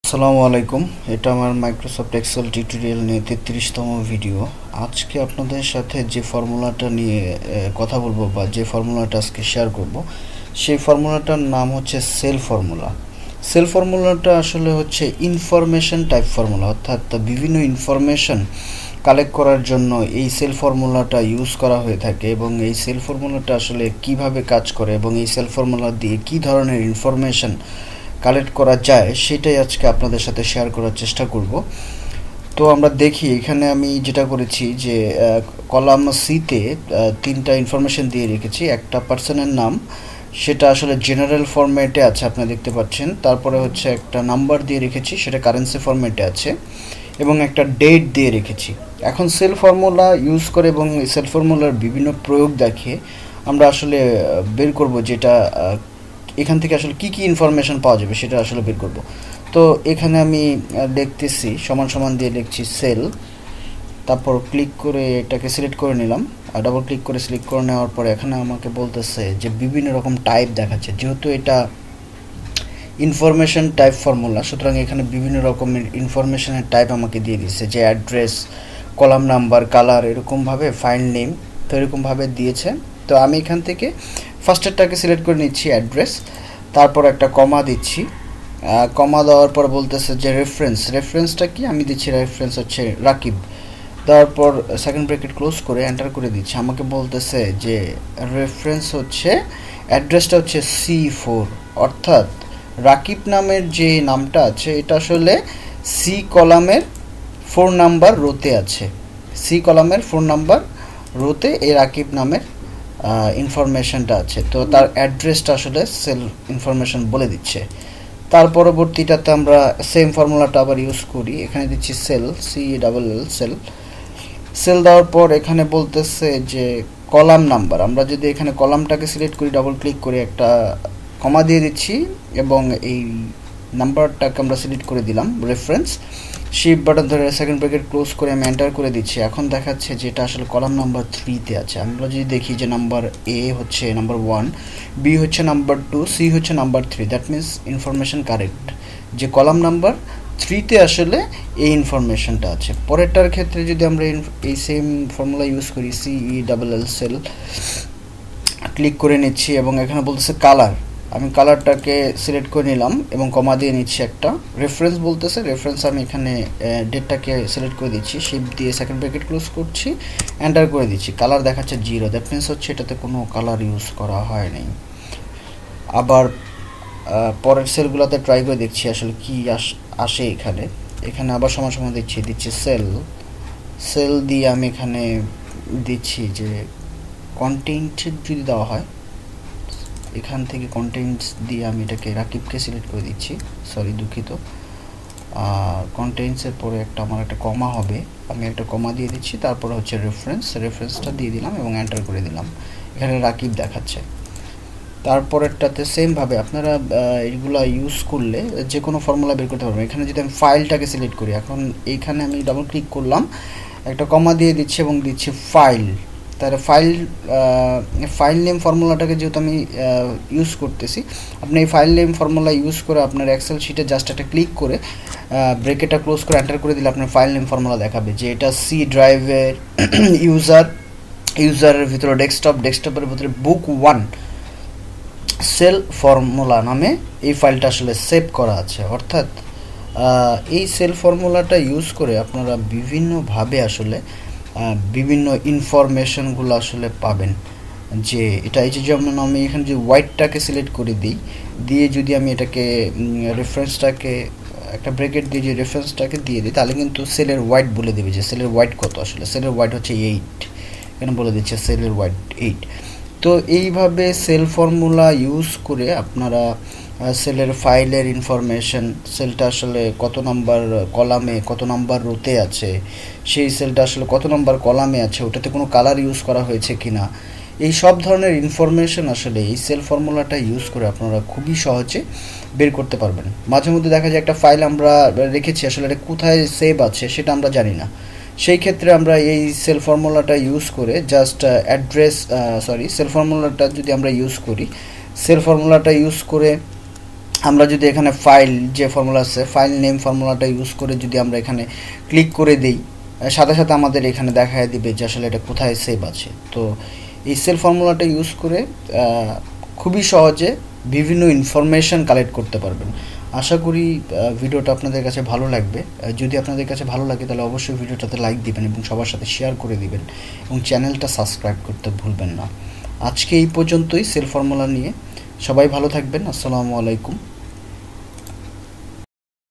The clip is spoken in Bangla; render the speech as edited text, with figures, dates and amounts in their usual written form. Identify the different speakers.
Speaker 1: আসসালামু আলাইকুম। এটা আমার মাইক্রোসফট এক্সেল টিউটোরিয়াল নিয়ে 33তম ভিডিও। আজকে আপনাদের সাথে যে ফর্মুলাটা নিয়ে কথা বলবো বা যে ফর্মুলাটা আজকে শেয়ার করব, সেই ফর্মুলাটার নাম হচ্ছে সেল ফর্মুলা। সেল ফর্মুলাটা আসলে হচ্ছে ইনফরমেশন টাইপ ফর্মুলা, অর্থাৎ বিভিন্ন ইনফরমেশন কালেক্ট করার জন্য এই সেল ফর্মুলাটা ইউজ করা হয়ে থাকে। এবং এই সেল ফর্মুলাটা আসলে কিভাবে কাজ করে এবং এই সেল ফর্মুলা দিয়ে কী ধরনের ইনফরমেশন কালেক্ট করা যায় সেটাই আজকে আপনাদের সাথে শেয়ার করার চেষ্টা করব। তো আমরা দেখি, এখানে আমি যেটা করেছি যে কলাম সিতে তিনটা ইনফরমেশন দিয়ে রেখেছি। একটা পার্সনের নাম, সেটা আসলে জেনারেল ফরম্যাটে আছে, আপনারা দেখতে পাচ্ছেন। তারপরে হচ্ছে একটা নাম্বার দিয়ে রেখেছি, সেটা কারেন্সি ফরম্যাটে আছে, এবং একটা ডেট দিয়ে রেখেছি। এখন সেল ফর্মুলা ইউজ করে এবং সেল ফর্মুলার বিভিন্ন প্রয়োগ দেখিয়ে আমরা আসলে বের করব যেটা এখান থেকে আসলে কি কি ইনফরমেশন পাওয়া যাবে সেটা আসলে বের করব। তো এখানে আমি লিখতেছি সমান সমান দিয়ে লিখছি সেল, তারপর ক্লিক করে এটাকে সিলেক্ট করে নিলাম, আর ডাবল ক্লিক করে সিলেক্ট করে নেওয়ার পরে এখানে আমাকে বলতেছে যে বিভিন্ন রকম টাইপ দেখাচ্ছে। যেহেতু এটা ইনফরমেশন টাইপ ফর্মুলা, সুতরাং এখানে বিভিন্ন রকমের ইনফরমেশনের টাইপ আমাকে দিয়ে দিচ্ছে, যে অ্যাড্রেস, কলাম নাম্বার, কালার, এরকমভাবে ফাইল নেম, তো এরকমভাবে দিয়েছে। তো আমি এখান থেকে ফার্স্টেরটাকে সিলেক্ট করে নিচ্ছি অ্যাড্রেস, তারপর একটা কমা দিচ্ছি। কমা দেওয়ার পর বলতেছে যে রেফারেন্সটা কি, আমি দিচ্ছি রেফারেন্স হচ্ছে রাকিব। দেওয়ার পর সেকেন্ড ব্র্যাকেট ক্লোজ করে এন্টার করে দিচ্ছি। আমাকে বলতেছে যে রেফারেন্স হচ্ছে, অ্যাড্রেসটা হচ্ছে C4, অর্থাৎ রাকিব নামের যে নামটা আছে এটা আসলে সি কলামের 4 নাম্বার রোতে আছে। সি কলামের 4 নাম্বার রোতে এই রাকিব নামের ইনফরমেশনটা আছে। তো তার অ্যাড্রেসটা আসলে সেল ইনফরমেশন বলে দিচ্ছে। তার পরবর্তীটাতে আমরা সেম ফর্মুলাটা আবার ইউজ করি, এখানে দিচ্ছি সেল, CELL সেল। সেল দেওয়ার পর এখানে বলতেছে যে কলাম নাম্বার, আমরা যদি এখানে কলামটাকে সিলেক্ট করি, ডাবল ক্লিক করে একটা কমা দিয়ে দিচ্ছি এবং এই নাম্বারটাকে আমরা সিলেক্ট করে দিলাম রেফারেন্স। শিফট বাটন ধরে সেকেন্ড ব্র্যাকেট ক্লোজ করে আমি এন্টার করে দিচ্ছি। এখন দেখাচ্ছে যে এটা আসলে কলাম নাম্বার 3-তে আছে। আমরা যদি দেখি যে নাম্বার A হচ্ছে নাম্বার 1, B হচ্ছে নাম্বার 2, C হচ্ছে number 3, that means information correct, যে কলাম নাম্বার 3-তে আসলে এই ইনফরমেশনটা আছে। পরেরটার ক্ষেত্রে যদি আমরা এই সেম ফর্মুলা ইউজ করি, CELL সেল, ক্লিক করে নিচ্ছি এবং এখানে বলতেছে কালার, আমি কালারটাকে সিলেক্ট করে নিলাম এবং কমা দিয়ে নিচ্ছি একটা। রেফারেন্স বলতেছে, রেফারেন্স আমি এখানে ডেটটাকে সিলেক্ট করে দিচ্ছি, শিফট দিয়ে সেকেন্ড ব্র্যাকেট ক্লোজ করছি, এন্টার করে দিচ্ছি। কালার দেখাচ্ছে 0, দ্যাট মিনস হচ্ছে এটাতে কোনো কালার ইউজ করা হয়নি। আবার পরের সেলগুলোতে ট্রাই করে দেখছি আসলে কি আসে এখানে। এখানে আবার সমান সমান দিচ্ছি সেল দিয়ে আমি এখানে দিচ্ছি যে কন্টেন্ট যদি দেওয়া হয়, এখান থেকে কন্টেন্টস দিয়ে আমি এটাকে রাকিবকে সিলেক্ট করে দিচ্ছি, সরি দুঃখিত। কন্টেন্টসের পরে আমার একটা কমা হবে, আমি একটা কমা দিয়ে দিচ্ছি, তারপরে হচ্ছে রেফারেন্সটা দিয়ে দিলাম এবং এন্টার করে দিলাম। এখানে রাকিব দেখাচ্ছে। তারপরেরটাতে সেমভাবে আপনারা এইগুলা ইউজ করলে যে কোনো ফর্মুলা বের করতে পারবেন। এখানে যদি আমি ফাইলটাকে সিলেক্ট করি, এখন এইখানে আমি ডাবল ক্লিক করলাম, একটা কমা দিয়ে দিচ্ছি এবং দিচ্ছি ফাইল। তাহলে ফাইল নেম ফর্মুলাটাকে যেহেতু আমি ইউজ করতেছি, আপনি এই ফাইল নেম ফর্মুলা ইউজ করে আপনার এক্সেল শিটে জাস্ট একটা ক্লিক করে ব্রেকেটটা ক্লোজ করে এন্টার করে দিলে আপনার ফাইল নেম ফর্মুলা দেখাবে যে এটা সি ড্রাইভের ইউজারের ভিতরে ডেস্কটপের ভিতরে বুক 1 সেল ফর্মুলা নামে এই ফাইলটা আসলে সেভ করা আছে। অর্থাৎ এই সেল ফর্মুলাটা ইউজ করে আপনারা বিভিন্নভাবে আসলে বিভিন্ন ইনফরমেশনগুলো আসলে পাবেন। যে এটা এই যে যেমন আমি এখানে যে হোয়াইটটাকে সিলেক্ট করে দিই, দিয়ে যদি আমি এটাকে রেফারেন্সটাকে একটা ব্র্যাকেট দিয়ে যে রেফারেন্সটাকে দিয়ে দিই, তাহলে কিন্তু সেলের হোয়াইট বলে দেবে যে সেলের হোয়াইট কত। আসলে সেলের হোয়াইট হচ্ছে 8, এখানে বলে দিচ্ছে সেলের হোয়াইট 8। তো এইভাবে সেল ফর্মুলা ইউজ করে আপনারা সেলের ফাইলের ইনফরমেশন, সেলটা আসলে কত নাম্বার কলামে কত নাম্বার রোতে আছে, সেই সেলটা আসলে কত নাম্বার কলামে আছে, ওটাতে কোনো কালার ইউজ করা হয়েছে কিনা, এই সব ধরনের ইনফরমেশন আসলে এই সেল ফর্মুলাটা ইউজ করে আপনারা খুবই সহজে বের করতে পারবেন। মাঝে মধ্যে দেখা যায় একটা ফাইল আমরা রেখেছি, আসলে এটা কোথায় সেভ আছে সেটা আমরা জানি না। সেই ক্ষেত্রে আমরা এই সেল ফর্মুলাটা ইউজ করে জাস্ট সেল ফর্মুলাটা যদি আমরা ইউজ করি, সেল ফর্মুলাটা ইউজ করে আমরা যদি এখানে ফাইল যে ফর্মুলা আছে ফাইল নেম ফর্মুলাটা ইউজ করে যদি আমরা এখানে ক্লিক করে দেই, সাথে সাথে আমাদের এখানে দেখায় দিবে যে আসলে এটা কোথায় সেভ আছে। তো এই সেল ফর্মুলাটা ইউজ করে খুবই সহজে বিভিন্ন ইনফরমেশন কালেক্ট করতে পারবেন। আশা করি ভিডিওটা আপনাদের কাছে ভালো লাগবে। যদি আপনাদের কাছে ভালো লাগে তাহলে অবশ্যই ভিডিওটাতে লাইক দিবেন এবং সবার সাথে শেয়ার করে দিবেন এবং চ্যানেলটা সাবস্ক্রাইব করতে ভুলবেন না। আজকে এই পর্যন্তই সেল ফর্মুলা নিয়ে। সবাই ভালো থাকবেন। আসসালামু আলাইকুম।